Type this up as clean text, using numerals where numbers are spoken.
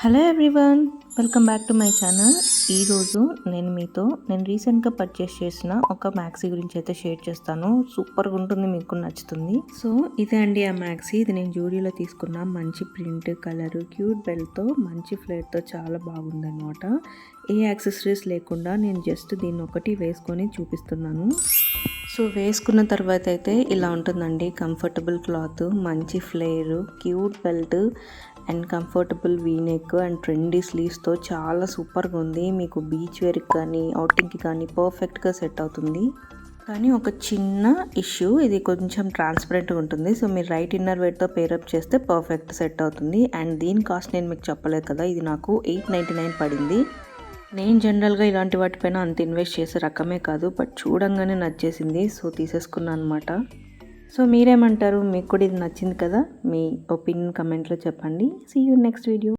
Hello everyone, welcome back to my channel. ఈరోజు నేను రీసెంట్గా పర్చేస్ చేసిన ఒక మ్యాక్సీ గురించి అయితే షేర్ చేస్తాను. సూపర్గా ఉంటుంది, మీకు నచ్చుతుంది. సో ఇదే అండి ఆ మ్యాక్సీ. ఇది నేను జూడియోలో తీసుకున్న. మంచి ప్రింట్, కలర్, క్యూట్ బెల్ట్తో, మంచి ఫ్లేర్తో చాలా బాగుందన్నమాట. ఏ యాక్సెసరీస్ లేకుండా నేను జస్ట్ దీన్ని ఒకటి వేసుకొని చూపిస్తున్నాను. సో వేసుకున్న తర్వాత అయితే ఇలా ఉంటుందండి. కంఫర్టబుల్ క్లాత్, మంచి flare, cute belt and comfortable V neck and trendy స్లీవ్స్తో చాలా సూపర్గా ఉంది. మీకు బీచ్ వేర్కి కానీ అవుటింగ్కి కానీ పర్ఫెక్ట్గా సెట్ అవుతుంది. కానీ ఒక చిన్న ఇష్యూ, ఇది కొంచెం ట్రాన్స్పరెంట్గా ఉంటుంది. సో మీరు రైట్ ఇన్నర్ వేర్తో పేరప్ చేస్తే పర్ఫెక్ట్ సెట్ అవుతుంది. అండ్ దీని కాస్ట్ నేను మీకు చెప్పలేదు కదా, ఇది నాకు $8.99 పడింది. నేను జనరల్గా ఇలాంటి వాటిపైన అంత ఇన్వెస్ట్ చేసే రకమే కాదు, బట్ చూడంగానే నచ్చేసింది. సో తీసేసుకున్నాను అనమాట. సో మీరేమంటారు? మీకు కూడా ఇది నచ్చింది కదా? మీ ఒపీనియన్ కమెంట్లో చెప్పండి. See you next video.